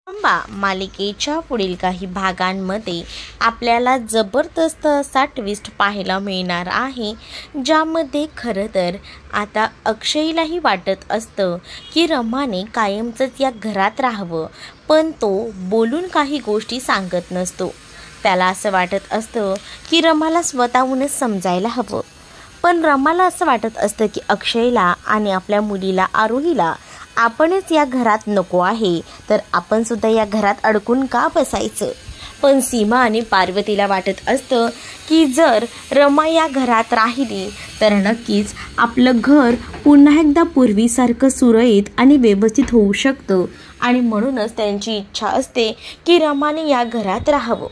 रंबा मालिकेच्या पुढील काही भागांमध्ये आपल्याला जबरदस्त असा ट्विस्ट पाहायला मिळणार आहे, ज्यामध्ये खरं तर आता अक्षयलाही वाटत असतं की रमाने कायमचंच या घरात राहावं, पण तो बोलून काही गोष्टी सांगत नसतो. त्याला असं वाटत असतं की रमाला स्वतःहूनच समजायला हवं, पण रमाला असं वाटत असतं की अक्षयला आणि आपल्या मुलीला आरोहीला आपणच या घरात नको आहे, तर आपण सुद्धा या घरात अडकून का बसायचं. पण सीमा आणि पार्वतीला वाटत असतं की जर रमा या घरात राहिली तर नक्कीच आपलं घर पुन्हा एकदा पूर्वीसारखं सुरळीत आणि व्यवस्थित होऊ शकतं, आणि म्हणूनच त्यांची इच्छा असते की रमाने या घरात राहावं.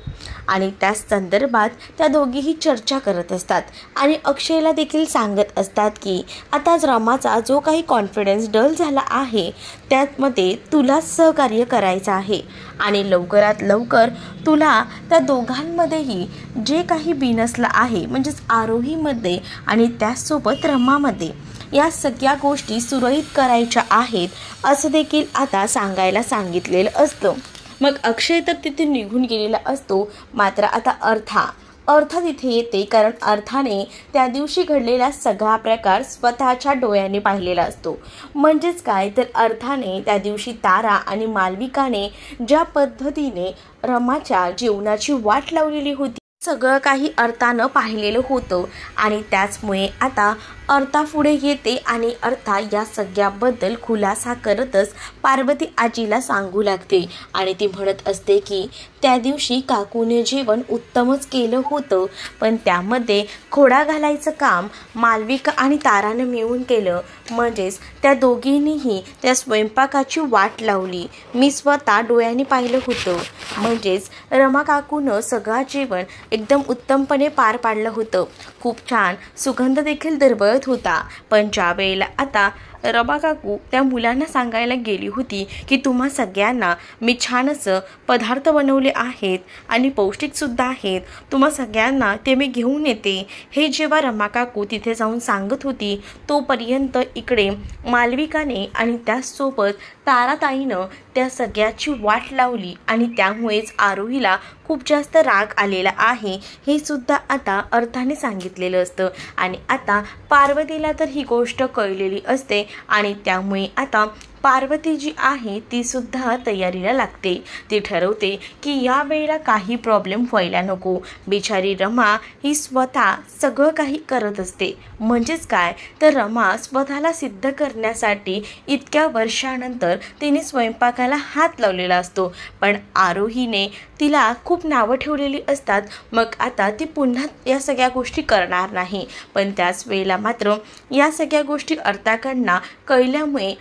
आणि त्याच संदर्भात त्या दोघीही चर्चा करत असतात आणि अक्षयला देखील सांगत असतात की आता रमाचा जो काही कॉन्फिडन्स डल झाला आहे त्यामध्ये तुलाच सहकार्य करायचं आहे, आणि लवकरात लवकर तुला त्या दोघांमध्येही जे काही बिनसलं आहे, म्हणजेच आरोहीमध्ये आणि त्याचसोबत रमामध्ये, या सगळ्या गोष्टी सुरळीत करायच्या आहेत असं देखील आता सांगायला सांगितलेलं असतं. मग अक्षय तर तिथे निघून गेलेला असतो, मात्र आता अर्था तिथे येते, कारण अर्थाने त्या दिवशी घडलेला सगळा प्रकार स्वतःच्या डोळ्यांनी पाहिलेला असतो. म्हणजेच काय तर अर्थाने त्या दिवशी तारा आणि मालविकाने ज्या पद्धतीने रमाच्या जीवनाची वाट लावलेली होती, सगळं काही अर्थानं पाहिलेलं होतं, आणि त्याचमुळे आता अर्था पुढे येते आणि अर्था या सगळ्याबद्दल खुलासा करतच पार्वती आजीला सांगू लागते. आणि ती म्हणत असते की त्या दिवशी काकूने जेवण उत्तमच केलं होतं, पण त्यामध्ये खोडा घालायचं काम मालविका आणि तारानं मिळून केलं. म्हणजेच त्या दोघींनीही त्या स्वयंपाकाची वाट लावली. मी स्वतः डोळ्यांनी पाहिलं होतं. म्हणजेच रमा काकूनं सगळं जेवण एकदम उत्तमपणे पार पाडलं होतं. खूप छान सुगंध देखील दरवळत होता. पण ज्या वेळेला आता रमा काकू त्या मुलांना सांगायला गेली होती की तुम्हा सगळ्यांना मी छान असं पदार्थ बनवले आहेत आणि पौष्टिकसुद्धा आहेत, तुम्हा सगळ्यांना ते मी घेऊन येते, हे जेव्हा रमा काकू तिथे जाऊन सांगत होती तोपर्यंत इकडे मालविकाने आणि त्याचसोबत ताराताईनं त्या सगळ्याची वाट लावली, आणि त्यामुळेच आरोहीला खूप जास्त राग आलेला आहे हे सुद्धा आता अर्थाने सांगितलेलं असतं. आणि आता पार्वतीला तर ही गोष्ट कळलेली असते, आणि त्यामुळे आता पार्वती जी आहे ती सुद्धा तयारीला लागते. ती ठरवते की या वेळेला काही प्रॉब्लेम व्हायला नको. बिचारी रमा ही स्वतः सगळं काही करत असते. म्हणजेच काय तर रमा स्वतःला सिद्ध करण्यासाठी इतक्या वर्षानंतर तिने स्वयंपाकाला हात लावलेला असतो, पण आरोहीने तिला खूप नावं ठेवलेली असतात. मग आता ती पुन्हा या सगळ्या गोष्टी करणार नाही. पण त्याच वेळेला मात्र या सगळ्या गोष्टी अर्थाकडनं कळल्यामुळे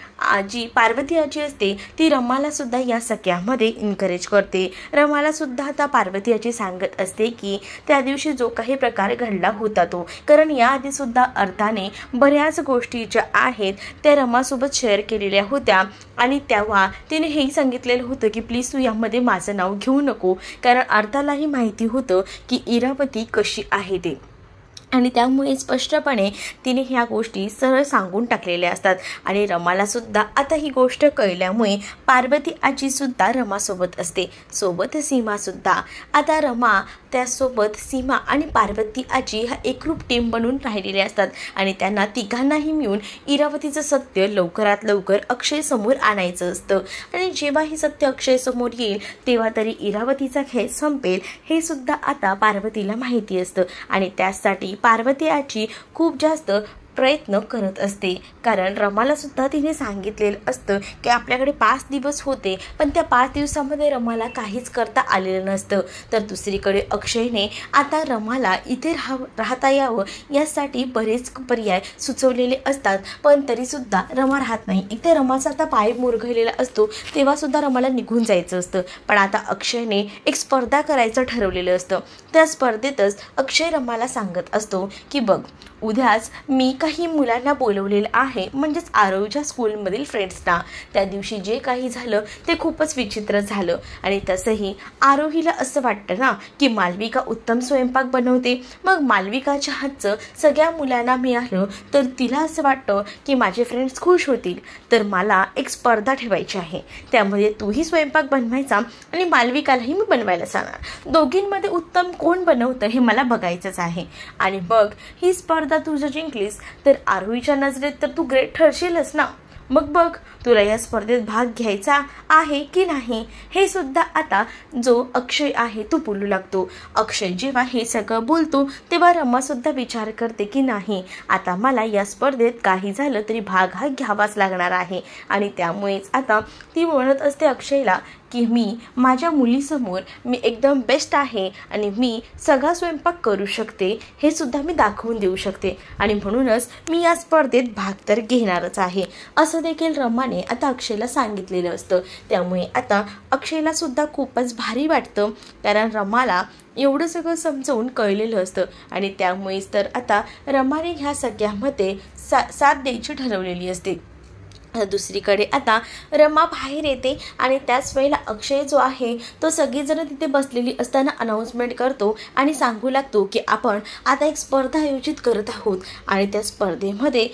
पार्वती आजी असते ती रमाला सुद्धा या सगळ्यामध्ये इन्करेज करते. रमाला सुद्धा आता पार्वती आजी सांगत असते की त्या दिवशी जो काही प्रकार घडला होता तो, कारण याआधी सुद्धा अर्थाने बऱ्याच गोष्टी ज्या आहेत त्या रमासोबत शेअर केलेल्या होत्या, आणि तेव्हा तिने हेही सांगितलेलं होतं की प्लीज तू यामध्ये माझं नाव घेऊ नको, कारण अर्थालाही माहिती होतं की इरावती कशी आहे ते, आणि त्यामुळे स्पष्टपणे तिने ह्या गोष्टी सरळ सांगून टाकलेल्या असतात. आणि रमाला सुद्धा आता ही गोष्ट कळल्यामुळे पार्वती आजीसुद्धा रमासोबत असते, सोबत सीमासुद्धा. आता रमा त्यासोबत सीमा आणि पार्वती आजी हा एकरूप टीम बनून राहिलेले असतात, आणि त्यांना तिघांनाही मिळून इरावतीचं सत्य लवकरात लवकर अक्षय समोर आणायचं असतं. आणि जेव्हा हे सत्य अक्षय समोर येईल तेव्हा तरी इरावतीचा खेळ संपेल हे सुद्धा आता पार्वतीला माहिती असतं, आणि त्यासाठी पार्वती आजी खूप जास्त प्रयत्न करत असते. कारण रमाला सुद्धा तिने सांगितलेलं असतं की आपल्याकडे 5 दिवस होते, पण त्या 5 दिवसामध्ये रमाला काहीच करता आलेलं नसतं. तर दुसरीकडे अक्षयने आता रमाला इथे राहता यावं यासाठी बरेच पर्याय सुचवलेले असतात, पण तरीसुद्धा रमा राहत नाही. इथे रमाचा आता पाय मुरगळलेला असतो तेव्हासुद्धा रमाला निघून जायचं असतं. पण आता अक्षयने एक स्पर्धा करायचं ठरवलेलं असतं. त्या स्पर्धेतच अक्षय रमाला सांगत असतो की बघ, उद्याच मी काही मुलांना बोलवलेलं आहे, म्हणजेच आरवच्या स्कूलमधील फ्रेंड्सना. त्या दिवशी जे काही झालं ते खूपच विचित्र झालं. आणि तसंही आरोहीला असं वाटतं ना की मालविका उत्तम स्वयंपाक बनवते. मग मालविकाच्या हातचं सगळ्या मुलांना मिळालं तर तिला असं वाटतं की माझे फ्रेंड्स खुश होतील. तर मला एक स्पर्धा ठेवायची आहे, त्यामध्ये तूही स्वयंपाक बनवायचा आणि मालविकालाही मी बनवायला सांगणार. दोघींमध्ये उत्तम कोण बनवतं हे मला बघायचंच आहे. आणि मग ही स्पर्धा तू जर जिंकलीस तर आरोहीच्या नजरेत तर तू ग्रेट ठरशीलच ना. मग बघ तुला या स्पर्धेत भाग घ्यायचा आहे की नाही हे सुद्धा आता जो अक्षय आहे तो बोलू लागतो. अक्षय जेव्हा हे सगळं बोलतो तेव्हा रमा सुद्धा विचार करते की नाही, आता मला या स्पर्धेत काही झालं तरी भाग हा घ्यावाच लागणार आहे. आणि त्यामुळेच आता ती म्हणत असते अक्षयला की मी माझ्या मुलीसमोर मी एकदम बेस्ट आहे आणि मी सगळा स्वयंपाक करू शकते हे सुद्धा मी दाखवून देऊ शकते. आणि म्हणूनच मी या स्पर्धेत भाग तर घेणारच आहे असं देखील रमाने आता अक्षयला सांगितलेलं असतं. त्यामुळे आता अक्षयला सुद्धा खूपच भारी वाटतं, कारण रमाला एवढं सगळं समजावून कळलेलं असतं. आणि त्यामुळेच तर आता रमाने ह्या सगळ्यामध्ये साथ द्यायची ठरवलेली असते. दुसरीकडे आता रमा बाहेर येते आणि त्याच वेळेला अक्षय जो आहे तो सगळीजण तिथे बसलेली असताना अनाऊन्समेंट करतो आणि सांगू लागतो की आपण आता एक स्पर्धा आयोजित करत आहोत आणि त्या स्पर्धेमध्ये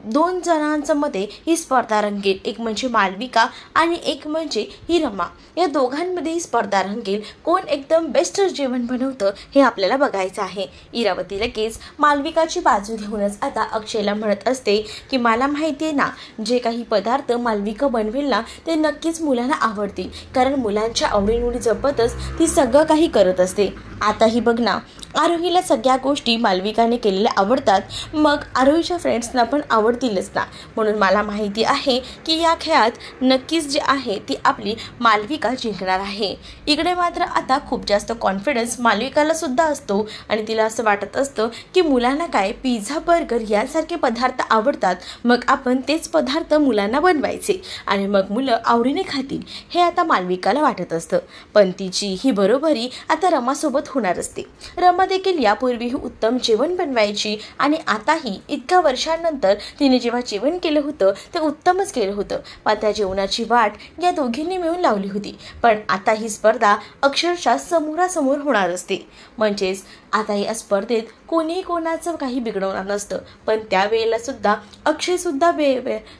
2 जणांच्या मध्ये ही स्पर्धा रंगेल. एक म्हणजे मालविका आणि एक म्हणजे ही रमा. या दोघांमध्ये ही स्पर्धा रंगेल. कोण एकदम बेस्ट जेवण बनवतं हे आपल्याला बघायचं आहे. इरावती लगेच मालविकाची बाजू घेऊनच आता अक्षयला म्हणत असते की मला माहिती आहे ना, जे काही पदार्थ मालविका बनवेल ना ते नक्कीच मुलांना आवडतील, कारण मुलांच्या आवडीनिवडी जपतच ती सगळं काही करत असते. आता ही बघ ना, आरोहीला सगळ्या गोष्टी मालविकाने केलेल्या आवडतात, मग आरोहीच्या फ्रेंड्सना पण आवडतीलच ना. म्हणून मला माहिती आहे की या खेळात नक्कीच जे आहे ती आपली मालविका जिंकणार आहे. इकडे मात्र आता खूप जास्त कॉन्फिडन्स मालविकाला सुद्धा असतो आणि तिला असं वाटत असतं की मुलांना काय पिझ्झा बर्गर यासारखे पदार्थ आवडतात, मग आपण तेच पदार्थ मुलांना बनवायचे आणि मग मुलं आवडीने खातील हे आता मालविकाला वाटत असतं. पण तिची ही बरोबरी आता रमासोबत होणार असते. रमा देखील यापूर्वीही उत्तम जेवण बनवायची आणि आताही इतक्या वर्षांनंतर तिने जेव्हा जेवण केलं होतं ते उत्तमच केलं होतं. पण त्या जेवणाची वाट या दोघींनी मिळून लावली होती. पण आता ही स्पर्धा अक्षरशः समोरासमोर होणार असते. म्हणजेच आता या स्पर्धेत कोणीही कोणाचं काही बिघडवणार नसतं. पण त्यावेळेला सुद्धा अक्षय सुद्धा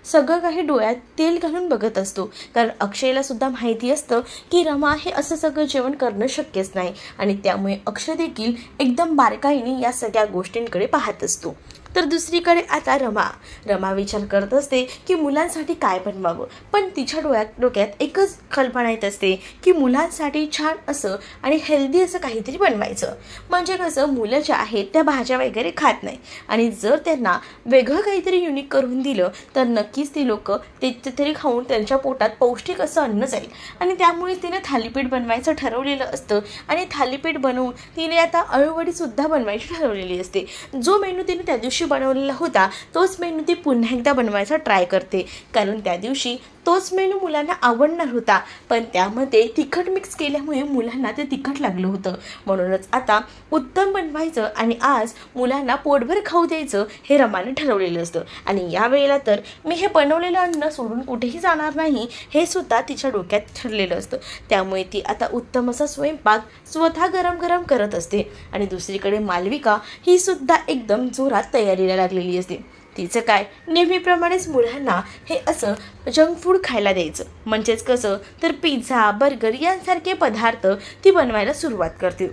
सगळं काही डोळ्यात तेल घालून बघत असतो, कारण अक्षयला सुद्धा माहिती असतं की रमा हे असं सगळं जेवण करणं शक्यच नाही. आणि त्यामुळे अक्षय देखील एकदम बारकाईने या सगळ्या गोष्टींकडे पाहत असतो. तर दुसरीकडे आता रमा विचार करत असते की मुलांसाठी काय बनवावं. पण तिच्या डोक्यात एकच कल्पना येत असते की मुलांसाठी छान असं आणि हेल्दी असं काहीतरी बनवायचं. म्हणजे कसं, मुलं जे आहेत त्या भाज्या वगैरे खात नाही आणि जर त्यांना वेगळं काहीतरी युनिक करून दिलं तर नक्कीच ती लोक ते तरी खाऊन त्यांच्या पोटात पौष्टिक असं अन्न जाईल. आणि त्यामुळे तिने थालीपीठ बनवायचं ठरवलेलं असतं आणि थालीपीठ बनवून तिने आता अळूवडीसुद्धा बनवायची ठरवलेली असते. जो मेनू तिने त्या दिवशी बनवलेला होता तोच मेनू ती पुन्हा एकदा बनवायचा ट्राय करते, कारण त्या दिवशी तोच मेनू मुलांना आवडणार होता. पण त्यामध्ये तिखट मिक्स केल्यामुळे मुलांना ते तिखट लागलं होतं. म्हणूनच आता उत्तम बनवायचं आणि आज मुलांना पोटभर खाऊ द्यायचं हे रमाने ठरवलेलं असतं. आणि यावेळेला तर मी हे बनवलेलं अन्न सोडून कुठेही जाणार नाही हे सुद्धा तिच्या डोक्यात ठरलेलं असतं. त्यामुळे ती आता उत्तम असा स्वयंपाक स्वतः गरम गरम करत असते. आणि दुसरीकडे मालविका ही सुद्धा एकदम जोरात तयारीला लागलेली असते. तिचं काय, नेहमीप्रमाणेच मुलांना हे असं जंक फूड खायला द्यायचं. म्हणजेच कसं तर पिझ्झा बर्गर यांसारखे पदार्थ ती बनवायला सुरुवात करते.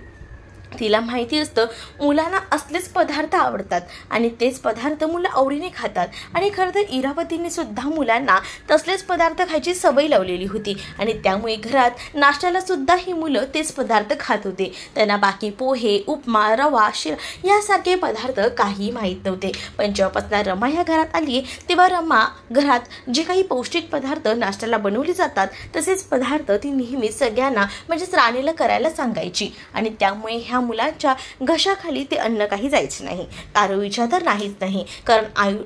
तिला माहिती असतं मुलांना असलेच पदार्थ आवडतात आणि तेच पदार्थ मुलं आवडीने खातात. आणि खरं तर इरावतीने सुद्धा मुलांना तसलेच पदार्थ खायची सवय लावलेली होती आणि त्यामुळे घरात नाश्त्याला सुद्धा ही मुलं तेच पदार्थ खात होते. त्यांना बाकी पोहे, उपमा, रवा, शिरा यासारखे पदार्थ काही माहीत नव्हते. पण जेव्हापासून रमा ह्या घरात आली तेव्हा रमा घरात जे काही पौष्टिक पदार्थ नाश्त्याला बनवले जातात तसेच पदार्थ ती नेहमी सगळ्यांना म्हणजेच राणीला करायला सांगायची. आणि त्यामुळे ह्या मुलांच्या घशाखाली ते अन्न काही जायचं नाही. आरोहीच्या तर नाहीच नाही, कारण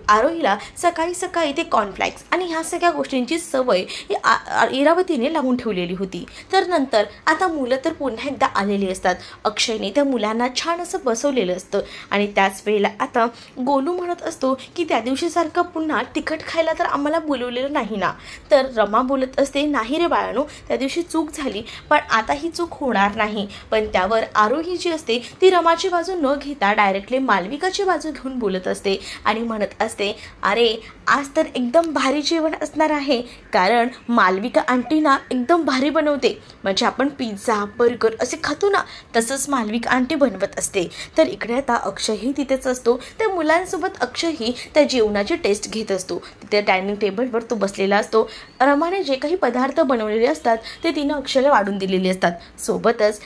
आरोहीला सकाळी सकाळी ते कॉर्नफ्लेक्स आणि ह्या सगळ्या गोष्टींची सवय इरावतीने लावून ठेवलेली होती. तर नंतर आता मुलं तर पुन्हा एकदा आलेली असतात. अक्षयने त्या मुलांना छान असं बसवलेलं असतं आणि त्याच वेळेला आता गोलू म्हणत असतो की त्या दिवशीसारखं पुन्हा तिखट खायला तर आम्हाला बोलवलेलं नाही ना. तर रमा बोलत असते, नाही रे बाळानो, त्या दिवशी चूक झाली, पण आता ही चूक होणार नाही. पण त्यावर आरोही जी असते ती रमाची बाजू न घेता डायरेक्टली मालविकाची बाजू घेऊन बोलत असते आणि म्हणत असते, अरे आज तर एकदम भारी जेवण असणार आहे, कारण मालविका आंटी ना एकदम भारी बनवते. म्हणजे आपण पिझ्झा बर्गर असे खातो ना, तसंच मालविका आंटी बनवत असते. तर इकडे आता अक्षयही तिथेच असतो. त्या मुलांसोबत अक्षयही त्या जेवणाची टेस्ट घेत असतो. तिथे डायनिंग टेबलवर तो बसलेला असतो. रमाने जे काही पदार्थ बनवलेले असतात ते तिनं अक्षयला वाढून दिलेले असतात. सोबतच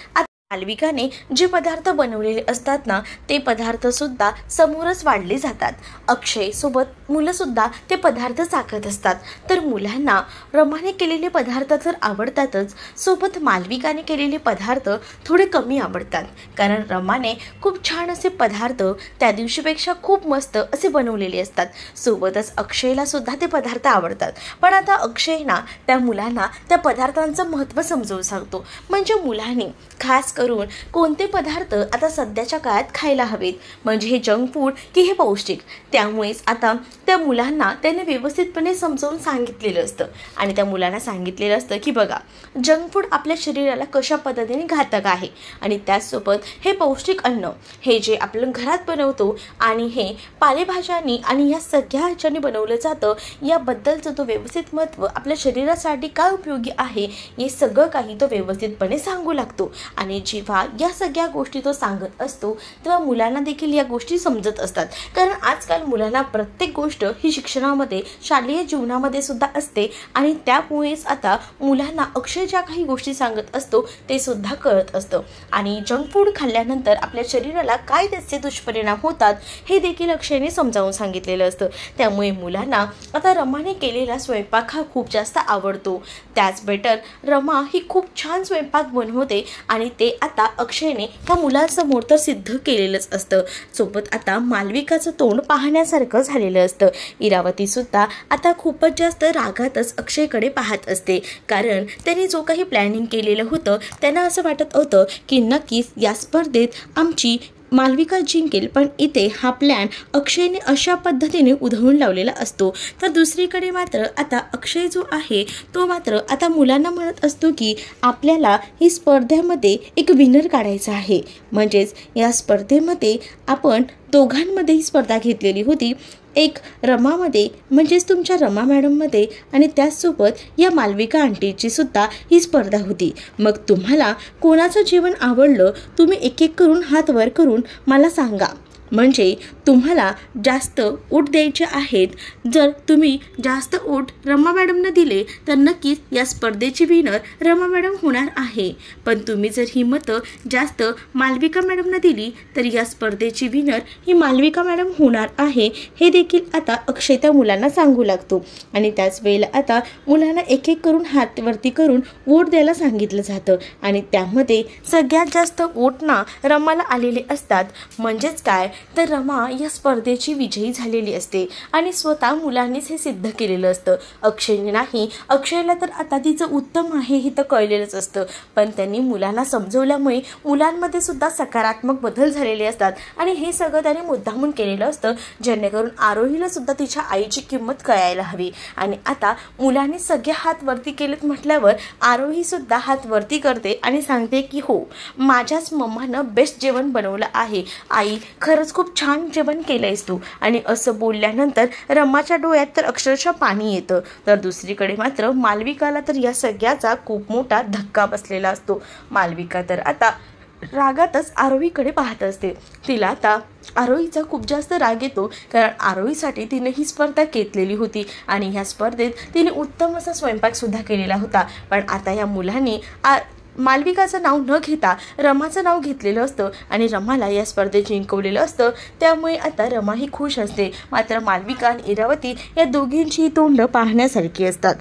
मालविकाने जे पदार्थ बनवलेले असतात ना, ते पदार्थ सुद्धा समोरच वाढले जातात. अक्षय सोबत मुलं सुद्धा ते पदार्थ चाखत असतात. तर मुलांना रमाने केलेले पदार्थ तर आवडतातच, सोबत मालविकाने केलेले पदार्थ थोडे कमी आवडतात, कारण रमाने खूप छान असे पदार्थ त्या दिवशीपेक्षा खूप मस्त असे बनवलेले असतात. सोबतच अक्षयला सुद्धा ते पदार्थ आवडतात. पण आता अक्षय ना त्या मुलांना त्या पदार्थांचं महत्त्व समजावून सांगतो. म्हणजे मुलांनी खास करून कोणते पदार्थ आता सध्याच्या काळात खायला हवेत, म्हणजे हे जंक फूड की हे पौष्टिक. त्यामुळेच आता त्या मुलांना त्याने व्यवस्थितपणे समजावून सांगितलेलं असतं आणि त्या मुलांना सांगितलेलं असतं की बघा, जंक फूड आपल्या शरीराला कशा पद्धतीने घातक आहे आणि त्याचसोबत हे पौष्टिक अन्न हे जे आपण घरात बनवतो आणि हे पालेभाज्यांनी आणि या सगळ्या ह्याच्याने बनवलं जातं, याबद्दलचं तो व्यवस्थित महत्त्व आपल्या शरीरासाठी काय उपयोगी आहे हे सगळं काही तो व्यवस्थितपणे सांगू लागतो. आणि जेव्हा या सगळ्या गोष्टी तो सांगत असतो तेव्हा मुलांना देखील या गोष्टी समजत असतात, कारण आजकाल मुलांना प्रत्येक गोष्ट ही शिक्षणामध्ये शालेय जीवनामध्ये सुद्धा असते आणि त्यामुळेच आता मुलांना अक्षय ज्या काही गोष्टी सांगत असतो ते सुद्धा कळत असतं. आणि जंक फूड खाल्ल्यानंतर आपल्या शरीराला काय त्याचे दुष्परिणाम होतात हे देखील अक्षयने समजावून सांगितलेलं असतं. त्यामुळे मुलांना आता रमाने केलेला स्वयंपाक हा खूप जास्त आवडतो. त्याच बेटर रमा ही खूप छान स्वयंपाक बनवते आणि ते आता अक्षयने त्या मुलांसमोर तर सिद्ध केलेलंच असतं. सोबत आता मालविकाचं तोंड पाहण्यासारखं झालेलं असतं. इरावती सुद्धा आता खूपच जास्त रागातच अक्षयकडे पाहत असते, कारण त्याने जो काही प्लॅनिंग केलेलं होतं त्यांना असं वाटत होतं की नक्कीच या स्पर्धेत आमची मालविका जिंकेल, पण इथे हा प्लॅन अक्षयने अशा पद्धतीने उधळून लावलेला असतो. तर दुसरीकडे मात्र आता अक्षय जो आहे तो मात्र आता मुलांना म्हणत असतो की आपल्याला ही स्पर्धेमध्ये एक विनर काढायचा आहे. म्हणजेच या स्पर्धेमध्ये आपण दोघांमध्ये ही स्पर्धा घेतलेली होती, एक रमामध्ये म्हणजेच तुमच्या रमा मॅडममध्ये आणि त्याचसोबत या मालविका आंटीची सुद्धा ही स्पर्धा होती. मग तुम्हाला कोणाचं जेवण आवडलं तुम्ही एक एक करून हात वर करून मला सांगा, म्हणजे तुम्हाला जास्त ऊट द्यायचे आहेत. जर तुम्ही जास्त ऊट रमा मॅडमनं दिले तर नक्कीच या स्पर्धेची विनर रमा मॅडम होणार आहे. पण तुम्ही जर ही मतं जास्त मालविका मॅडमनं दिली तर या स्पर्धेची विनर ही मालविका मॅडम होणार आहे. हे देखील आता अक्षय त्या मुलांना सांगू लागतो आणि त्याच वेळेला आता मुलांना एक एक करून हात वरती करून वोट द्यायला सांगितलं जातं आणि त्यामध्ये सगळ्यात जास्त वोट ना रमाला आलेले असतात. म्हणजेच काय तर रमा या स्पर्धेची विजयी झालेली असते आणि स्वतः मुलांनीच हे सिद्ध केलेलं असतं, अक्षयने नाही. अक्षयला तर आता तिचं उत्तम आहे हे तर कळलेलंच असतं, पण त्यांनी मुलांना समजवल्यामुळे मुलांमध्ये सुद्धा सकारात्मक बदल झालेले असतात आणि हे सगळं त्याने मुद्दामून केलेलं असतं, जेणेकरून आरोहीला सुद्धा तिच्या आईची किंमत कळायला हवी. आणि आता मुलांनी सगळे हात वरती केलेत म्हटल्यावर आरोही सुद्धा हात वरती करते आणि सांगते की हो, माझ्याच मम्मानं बेस्ट जेवण बनवलं आहे आई, खरंच खूप छान जेवण केलंयस तू. आणि असं बोलल्यानंतर रमाच्या डोळ्यात तर अक्षरशः पाणी येतं. तर दुसरीकडे मात्र मालविकाला तर या सगळ्याचा खूप मोठा धक्का बसलेला असतो. मालविका तर आता रागातच आरोहीकडे पाहत असते. तिला आता आरोहीचा खूप जास्त राग येतो, कारण आरोहीसाठी तिने ही स्पर्धा घेतलेली होती आणि ह्या स्पर्धेत तिने उत्तम असा स्वयंपाकसुद्धा केलेला होता. पण आता या मुलांनी मालविकाचं नाव न घेता रमाचं नाव घेतलेलं असतं आणि रमाला या स्पर्धेत जिंकवलेलं असतं. त्यामुळे आता रमा ही खुश असते. मात्र मालविका आणि इरावती या दोघींची तोंड पाहण्यासारखी असतात.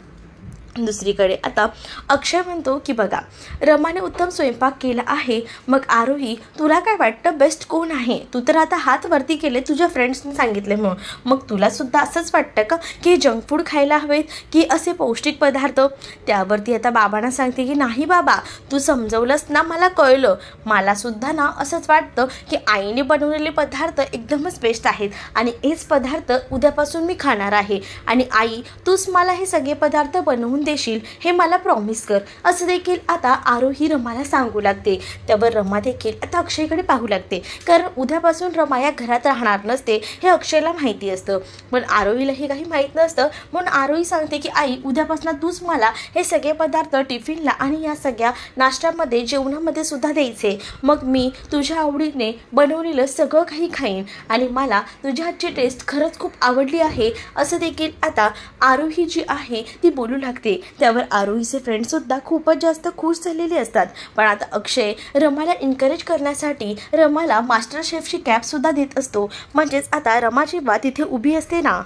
दुसरीकडे आता अक्षय म्हणतो की बघा, रमाने उत्तम स्वयंपाक केला आहे, मग आरोही तुला काय वाटतं बेस्ट कोण आहे? तू तर आता हात वरती केले तुझ्या फ्रेंड्सने सांगितले म्हणून, मग तुला सुद्धा असंच वाटतं का की जंक फूड खायला हवेत की असे पौष्टिक पदार्थ? त्यावरती आता बाबांना सांगते की नाही बाबा, तू समजवलंस ना, मला कळलं, मला सुद्धा ना असंच वाटतं की आईने बनवलेले पदार्थ एकदमच बेस्ट आहेत आणि हेच पदार्थ उद्यापासून मी खाणार आहे आणि आई तूच मला हे सगळे पदार्थ बनवून देशील हे मला प्रॉमिस कर, असं देखील आता आरोही रमाला सांगू लागते. त्यावर रमा देखील आता अक्षयकडे पाहू लागते, कारण उद्यापासून रमा या घरात राहणार नसते हे अक्षयला माहिती असतं, पण आरोहीला हे काही माहीत नसतं. म्हणून आरोही सांगते की आई उद्यापासून तूच मला हे सगळे पदार्थ टिफिनला आणि या सगळ्या नाश्त्यामध्ये जेवणामध्ये सुद्धा द्यायचे, मग मी तुझ्या आवडीने बनवलेलं सगळं काही खाईन आणि मला तुझ्या हातची टेस्ट खरंच खूप आवडली आहे, असं देखील आता आरोही जी आहे ती बोलू लागते. त्यावर आरोहीचे फ्रेंड सुद्धा खूपच जास्त खुश झालेले असतात. पण आता अक्षय रमाला एन्करेज करण्यासाठी रमाला मास्टर शेफची कॅप सुद्धा देत असतो. म्हणजेच आता रमा जेव्हा तिथे उभी असते ना,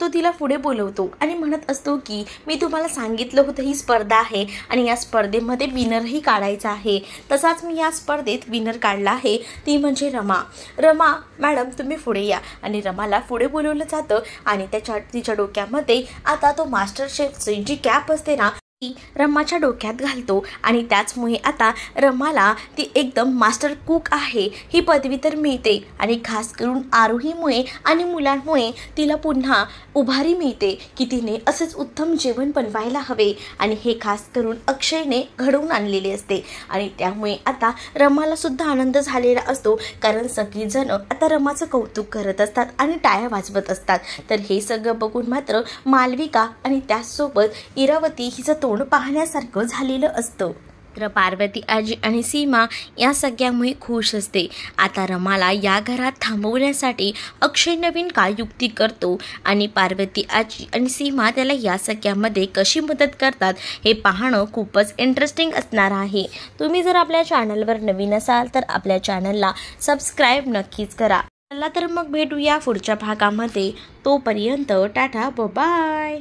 तो तिला पुढे बोलवतो आणि म्हणत असतो की मी तुम्हाला सांगितलं होतं ही स्पर्धा आहे आणि या स्पर्धेमध्ये विनरही काढायचा आहे. तसाच मी या स्पर्धेत विनर काढला आहे, ती म्हणजे रमा. रमा मॅडम तुम्ही पुढे या. आणि रमाला पुढे बोलवलं जातं आणि तिच्या डोक्यामध्ये आता तो मास्टर शेफची जी कॅप असते ना ती रमाच्या डोक्यात घालतो आणि त्याचमुळे आता रमाला ती एकदम मास्टर कुक आहे ही पदवी तर मिळते आणि खास करून आरोहीमुळे आणि मुलांमुळे तिला पुन्हा उभारी मिळते की तिने असंच उत्तम जेवण बनवायला हवे आणि हे खास करून अक्षयने घडवून आणलेले असते. आणि त्यामुळे आता रमाला सुद्धा आनंद झालेला असतो, कारण सगळीजण आता रमाचं कौतुक करत असतात आणि टाळ्या वाजवत असतात. तर हे सगळं बघून मात्र मालविका आणि त्याचसोबत इरावती हिचं तोंड पाहण्यासारखं झालेलं असतं. तर पार्वती आजी आणि सीमा या सगळ्यामुळे खुश असते. आता रमाला या घरात थांबवण्यासाठी अक्षय नवीन काय युक्ती करतो आणि पार्वती आजी आणि सीमा त्याला या सगळ्यामध्ये कशी मदत करतात हे पाहणं खूपच इंटरेस्टिंग असणार आहे. तुम्ही जर आपल्या चॅनलवर नवीन असाल तर आपल्या चॅनलला सबस्क्राईब नक्कीच करा. चला तर मग भेटूया पुढच्या भागामध्ये. तोपर्यंत टाटा बाय.